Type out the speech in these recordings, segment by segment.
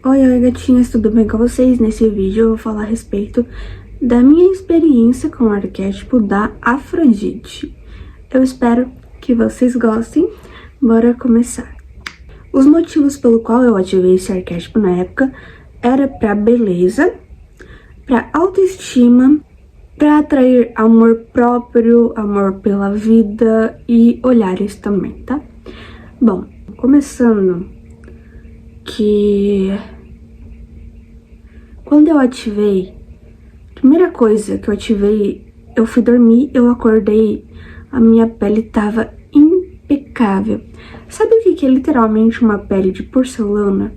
Oi, gatinhas, tudo bem com vocês? Nesse vídeo eu vou falar a respeito da minha experiência com o arquétipo da Afrodite. Eu espero que vocês gostem. Bora começar. Os motivos pelo qual eu ativei esse arquétipo na época era pra beleza, pra autoestima, pra atrair amor próprio, amor pela vida e olhares também, tá? Bom, começando que quando eu ativei, a primeira coisa que eu ativei, eu fui dormir, eu acordei, a minha pele tava impecável. Sabe o que é literalmente uma pele de porcelana?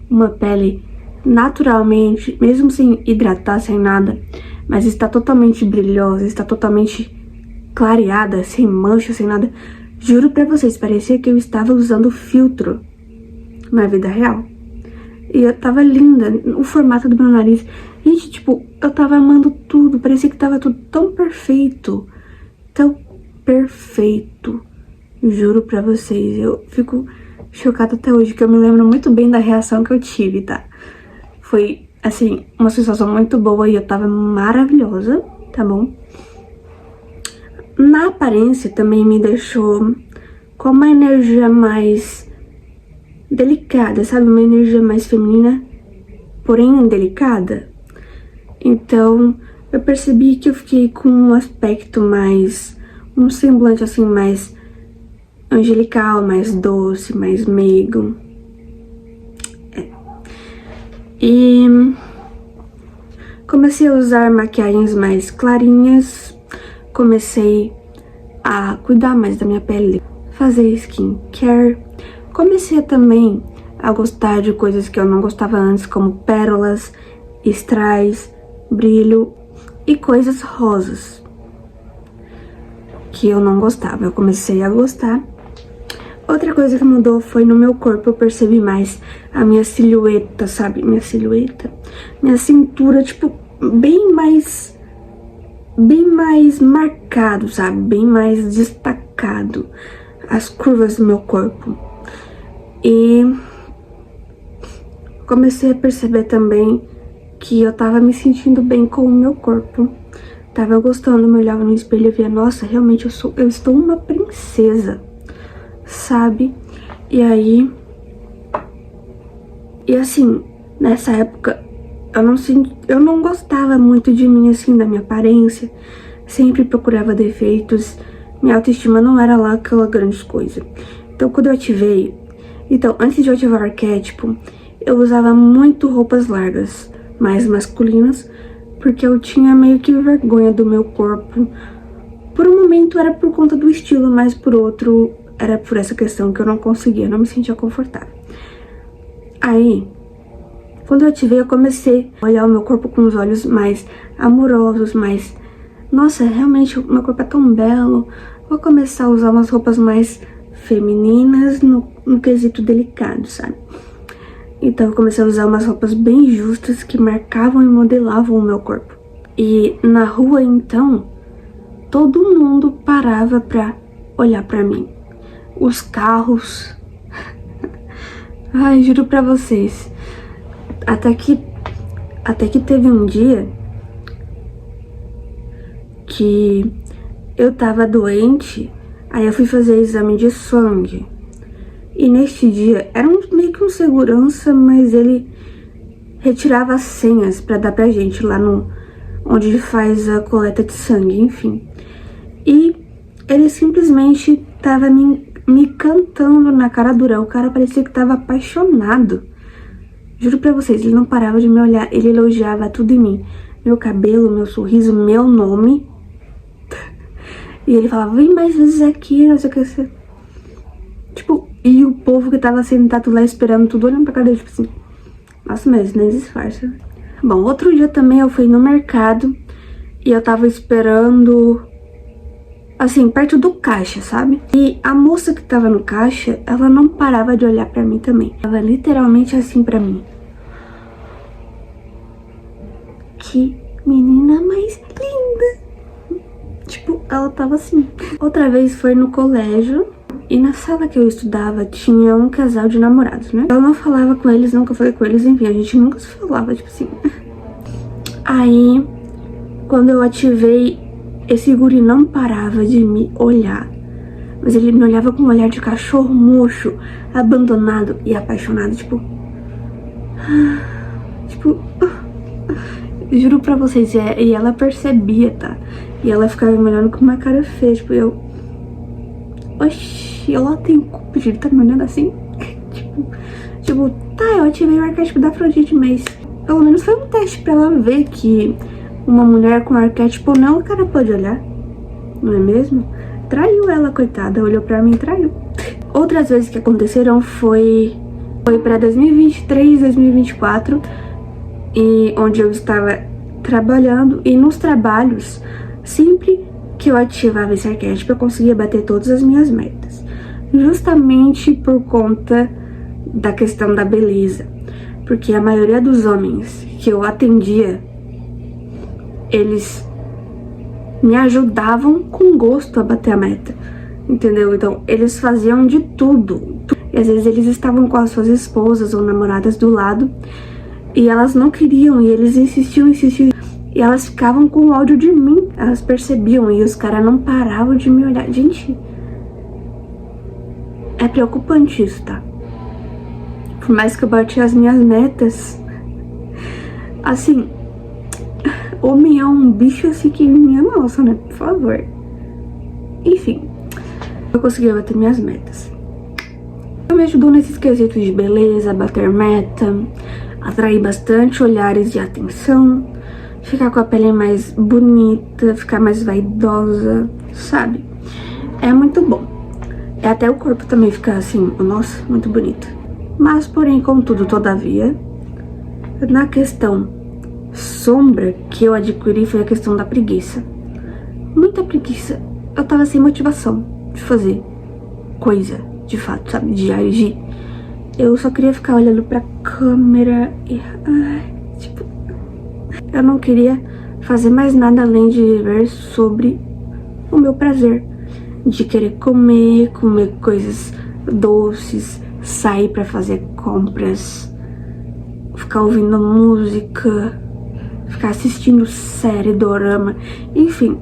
Uma pele naturalmente, mesmo sem hidratar, sem nada, mas está totalmente brilhosa, está totalmente clareada, sem mancha, sem nada. Juro pra vocês, parecia que eu estava usando filtro na vida real. E eu tava linda, o formato do meu nariz. Gente, tipo, eu tava amando tudo. Parecia que tava tudo tão perfeito. Tão perfeito. Juro pra vocês, eu fico chocada até hoje, que eu me lembro muito bem da reação que eu tive, tá? Foi, assim, uma sensação muito boa e eu tava maravilhosa, tá bom? Na aparência também me deixou com uma energia mais delicada, sabe? Uma energia mais feminina, porém delicada. Então, eu percebi que eu fiquei com um aspecto mais, um semblante assim mais angelical, mais doce, mais meigo. E comecei a usar maquiagens mais clarinhas, comecei a cuidar mais da minha pele, fazer skincare. Comecei também a gostar de coisas que eu não gostava antes, como pérolas, estrais, brilho e coisas rosas, que eu não gostava. Eu comecei a gostar. Outra coisa que mudou foi no meu corpo, eu percebi mais a minha silhueta, sabe? Minha silhueta, minha cintura, tipo, bem mais marcado, sabe? Bem mais destacado as curvas do meu corpo. E comecei a perceber também que eu tava me sentindo bem com o meu corpo. Tava gostando, me olhava no espelho e via, nossa, realmente eu estou uma princesa, sabe? E aí, e assim, nessa época, eu não gostava muito de mim, assim, da minha aparência. Sempre procurava defeitos, minha autoestima não era lá aquela grande coisa. Então, quando eu ativei, antes de eu ativar o arquétipo, eu usava muito roupas largas, mais masculinas, porque eu tinha meio que vergonha do meu corpo. Por um momento era por conta do estilo, mas por outro era por essa questão que eu não conseguia, não me sentia confortável. Aí, quando eu ativei, eu comecei a olhar o meu corpo com os olhos mais amorosos, mais... Nossa, realmente, o meu corpo é tão belo. Vou começar a usar umas roupas mais femininas no quesito delicado, sabe? Então eu comecei a usar umas roupas bem justas que marcavam e modelavam o meu corpo. E na rua, então, todo mundo parava pra olhar pra mim. Os carros... Ai, juro pra vocês. Até que teve um dia que eu tava doente, aí eu fui fazer exame de sangue. E neste dia, era meio que um segurança, mas ele retirava as senhas pra dar pra gente lá onde faz a coleta de sangue, enfim. E ele simplesmente tava me cantando na cara dura. O cara parecia que tava apaixonado. Juro pra vocês, ele não parava de me olhar, ele elogiava tudo em mim. Meu cabelo, meu sorriso, meu nome. E ele falava, vem mais vezes aqui, não sei o que. Tipo, e o povo que tava sentado lá esperando tudo, olhando pra cara dele, tipo assim, nossa, mas nem disfarça. Bom, outro dia também eu fui no mercado e eu tava esperando, assim, perto do caixa, sabe? E a moça que tava no caixa, ela não parava de olhar pra mim também. Tava literalmente assim pra mim. Que menina mais linda! Tipo, ela tava assim. Outra vez foi no colégio E na sala que eu estudava tinha um casal de namorados, né? Eu não falava com eles, nunca falei com eles, enfim, a gente nunca se falava, tipo assim. Aí, quando eu ativei, esse guri não parava de me olhar. Mas ele me olhava com um olhar de cachorro murcho, abandonado e apaixonado, tipo... Tipo... Juro pra vocês, e ela percebia, tá? E ela ficava me olhando com uma cara feia, tipo, eu... Oxi, ela tem culpa de ele tá me olhando assim? tipo, tá, eu ativei o arquétipo da Afrodite, mas pelo menos foi um teste pra ela ver que uma mulher com arquétipo não, o cara pode olhar, não é mesmo? Traiu ela, coitada, olhou pra mim e traiu. Outras vezes que aconteceram foi pra 2023, 2024, e onde eu estava trabalhando, e nos trabalhos, sempre que eu ativava esse arquétipo, eu conseguia bater todas as minhas metas. Justamente por conta da questão da beleza. Porque a maioria dos homens que eu atendia, eles me ajudavam com gosto a bater a meta. Entendeu? Então, eles faziam de tudo. E às vezes eles estavam com as suas esposas ou namoradas do lado, e elas não queriam, e eles insistiam. E elas ficavam com ódio de mim. Elas percebiam e os caras não paravam de me olhar. Gente, é preocupante isso, tá? Por mais que eu bati as minhas metas, assim, homem é um bicho assim que minha nossa, né? Por favor. Enfim, eu consegui bater minhas metas. Eu me ajudou nesses quesitos de beleza, bater meta, atrair bastante olhares de atenção, ficar com a pele mais bonita, ficar mais vaidosa, sabe? É muito bom. E até o corpo também fica assim, nossa, muito bonito. Mas, porém, contudo, todavia, na questão sombra que eu adquiri foi a questão da preguiça. Muita preguiça. Eu tava sem motivação de fazer coisa, de fato, sabe? De agir. Eu só queria ficar olhando pra câmera e... tipo... Eu não queria fazer mais nada além de viver sobre o meu prazer. De querer comer coisas doces, sair pra fazer compras, ficar ouvindo música, ficar assistindo série, dorama, enfim,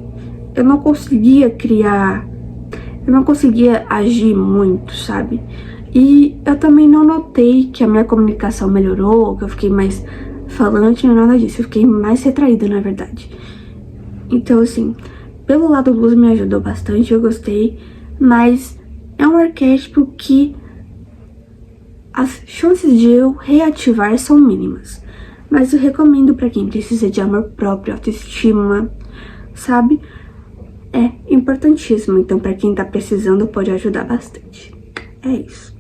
eu não conseguia criar, eu não conseguia agir muito, sabe? E eu também não notei que a minha comunicação melhorou, que eu fiquei mais falante, nem nada disso, eu fiquei mais retraída, na verdade. Então, assim, pelo lado luz me ajudou bastante, eu gostei, mas é um arquétipo que as chances de eu reativar são mínimas. Mas eu recomendo pra quem precisa de amor próprio, autoestima, sabe? É importantíssimo, então pra quem tá precisando pode ajudar bastante. É isso.